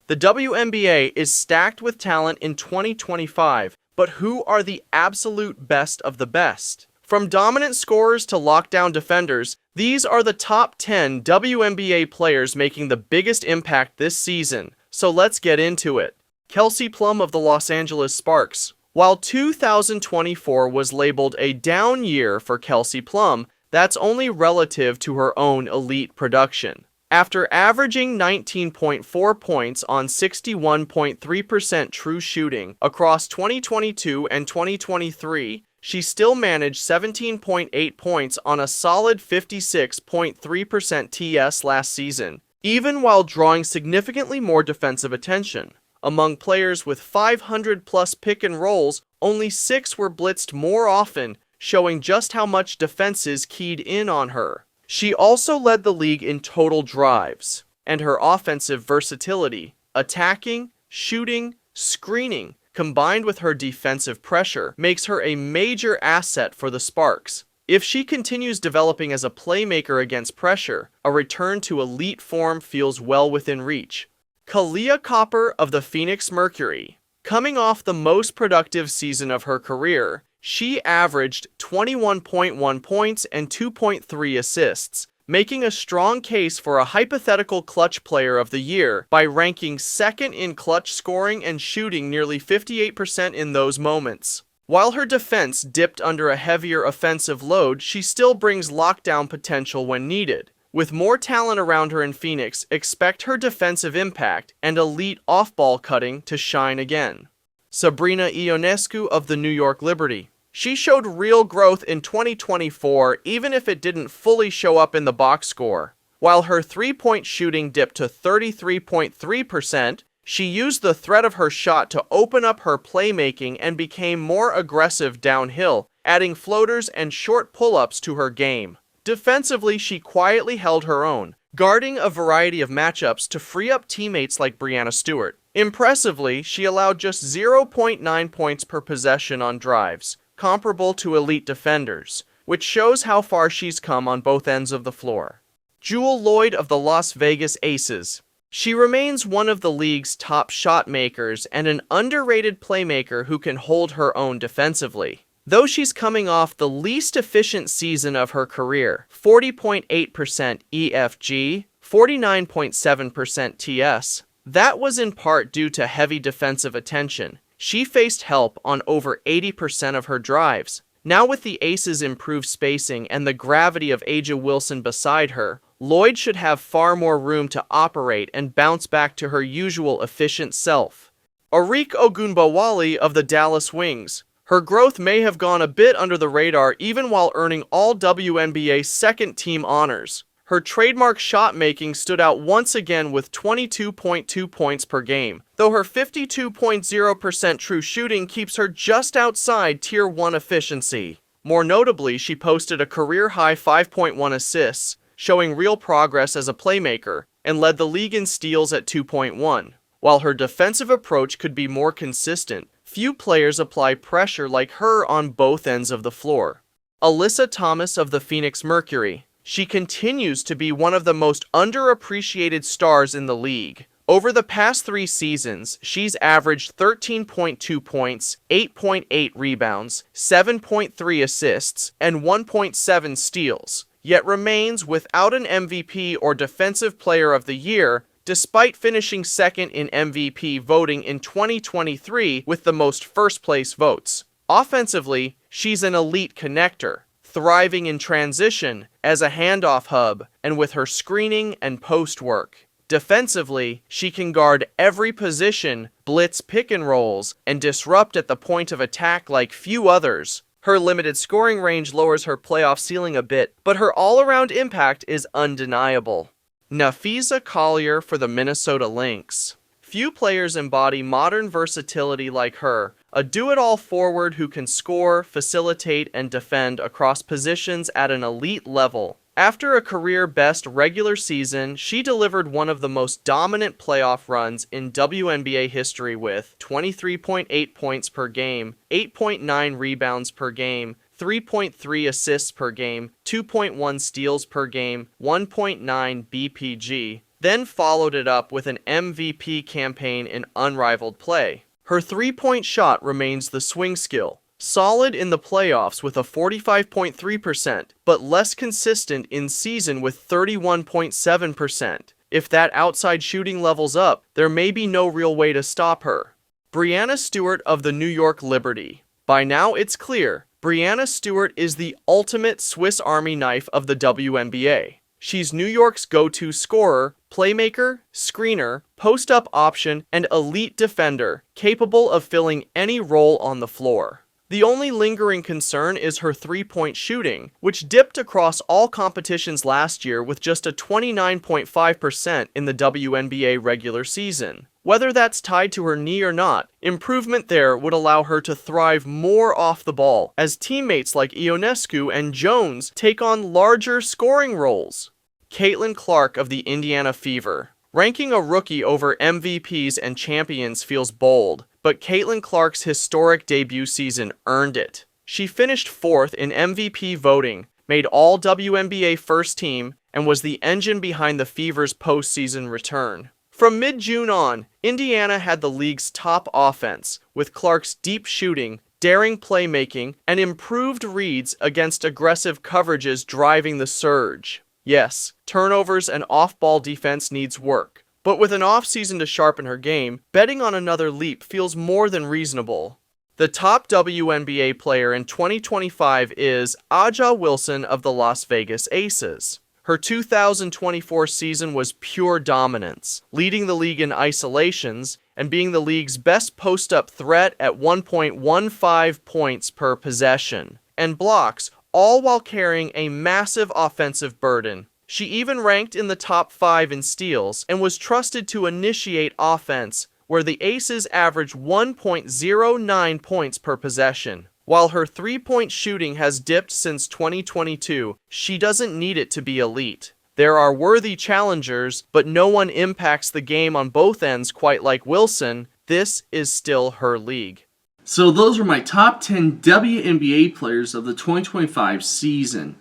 The WNBA is stacked with talent in 2025, but who are the absolute best of the best? From dominant scorers to lockdown defenders, these are the top 10 WNBA players making the biggest impact this season. So let's get into it. Kelsey Plum of the Los Angeles Sparks. While 2024 was labeled a down year for Kelsey Plum, that's only relative to her own elite production. After averaging 19.4 points on 61.3% true shooting across 2022 and 2023, she still managed 17.8 points on a solid 56.3% TS last season, even while drawing significantly more defensive attention. Among players with 500-plus pick and rolls, only 6 were blitzed more often, showing just how much defenses keyed in on her. She also led the league in total drives, and her offensive versatility, attacking, shooting, screening, combined with her defensive pressure, makes her a major asset for the Sparks. If she continues developing as a playmaker against pressure, a return to elite form feels well within reach. Kahleah Copper of the Phoenix Mercury. Coming off the most productive season of her career, she averaged 21.1 points and 2.3 assists, making a strong case for a hypothetical clutch player of the year by ranking second in clutch scoring and shooting nearly 58% in those moments. While her defense dipped under a heavier offensive load, she still brings lockdown potential when needed. With more talent around her in Phoenix, expect her defensive impact and elite off-ball cutting to shine again. Sabrina Ionescu of the New York Liberty. She showed real growth in 2024, even if it didn't fully show up in the box score. While her three-point shooting dipped to 33.3%, she used the threat of her shot to open up her playmaking and became more aggressive downhill, adding floaters and short pull-ups to her game. Defensively, she quietly held her own, guarding a variety of matchups to free up teammates like Brianna Stewart. Impressively, she allowed just 0.9 points per possession on drives, comparable to elite defenders, which shows how far she's come on both ends of the floor. Jewell Loyd of the Las Vegas Aces. She remains one of the league's top shot makers and an underrated playmaker who can hold her own defensively. Though she's coming off the least efficient season of her career, 40.8% EFG, 49.7% TS, that was in part due to heavy defensive attention. She faced help on over 80% of her drives. Now with the Aces' improved spacing and the gravity of A'ja Wilson beside her, Loyd should have far more room to operate and bounce back to her usual efficient self. Arike Ogunbowale of the Dallas Wings. Her growth may have gone a bit under the radar even while earning all WNBA second-team honors. Her trademark shot-making stood out once again with 22.2 points per game, though her 52.0% true shooting keeps her just outside Tier 1 efficiency. More notably, she posted a career-high 5.1 assists, showing real progress as a playmaker, and led the league in steals at 2.1. While her defensive approach could be more consistent, few players apply pressure like her on both ends of the floor. Alyssa Thomas of the Phoenix Mercury. She continues to be one of the most underappreciated stars in the league. Over the past 3 seasons, she's averaged 13.2 points, 8.8 rebounds, 7.3 assists, and 1.7 steals, yet remains without an MVP or Defensive Player of the Year, despite finishing second in MVP voting in 2023 with the most first-place votes. Offensively, she's an elite connector, thriving in transition as a handoff hub and with her screening and post work. Defensively, she can guard every position, blitz pick and rolls, and disrupt at the point of attack like few others. Her limited scoring range lowers her playoff ceiling a bit, but her all-around impact is undeniable. Napheesa Collier for the Minnesota Lynx. Few players embody modern versatility like her, a do-it-all forward who can score, facilitate, and defend across positions at an elite level. After a career-best regular season, she delivered one of the most dominant playoff runs in WNBA history with 23.8 points per game, 8.9 rebounds per game, 3.3 assists per game, 2.1 steals per game, 1.9 BPG, then followed it up with an MVP campaign in unrivaled play. Her three-point shot remains the swing skill, solid in the playoffs with a 45.3%, but less consistent in season with 31.7%. If that outside shooting levels up, there may be no real way to stop her. Brianna Stewart of the New York Liberty. By now it's clear, Brianna Stewart is the ultimate Swiss Army knife of the WNBA. She's New York's go-to scorer, playmaker, screener, post-up option, and elite defender, capable of filling any role on the floor. The only lingering concern is her three-point shooting, which dipped across all competitions last year with just a 29.5% in the WNBA regular season. Whether that's tied to her knee or not, improvement there would allow her to thrive more off the ball, as teammates like Ionescu and Jones take on larger scoring roles. Caitlin Clark of the Indiana Fever. Ranking a rookie over MVPs and champions feels bold, but Caitlin Clark's historic debut season earned it. She finished 4th in MVP voting, made all WNBA first team, and was the engine behind the Fever's postseason return. From mid-June on, Indiana had the league's top offense, with Clark's deep shooting, daring playmaking, and improved reads against aggressive coverages driving the surge. Yes, turnovers and off-ball defense needs work, but with an off-season to sharpen her game, betting on another leap feels more than reasonable. The top WNBA player in 2025 is A'ja Wilson of the Las Vegas Aces. Her 2024 season was pure dominance, leading the league in isolations and being the league's best post-up threat at 1.15 points per possession, and blocks, all while carrying a massive offensive burden. She even ranked in the top 5 in steals and was trusted to initiate offense, where the Aces averaged 1.09 points per possession. While her three-point shooting has dipped since 2022, she doesn't need it to be elite. There are worthy challengers, but no one impacts the game on both ends quite like Wilson. This is still her league. So those are my top 10 WNBA players of the 2025 season.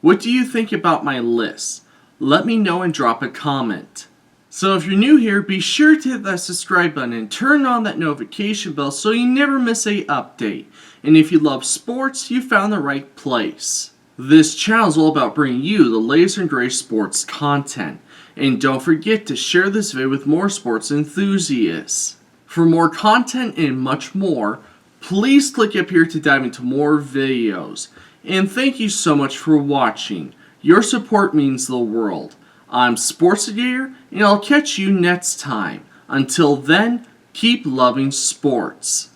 What do you think about my list? Let me know and drop a comment. So if you're new here, be sure to hit that subscribe button and turn on that notification bell so you never miss an update. And if you love sports, you found the right place. This channel is all about bringing you the latest and greatest sports content. And don't forget to share this video with more sports enthusiasts. For more content and much more, please click up here to dive into more videos. And thank you so much for watching. Your support means the world. I'm Sportskeeda, and I'll catch you next time. Until then, keep loving sports.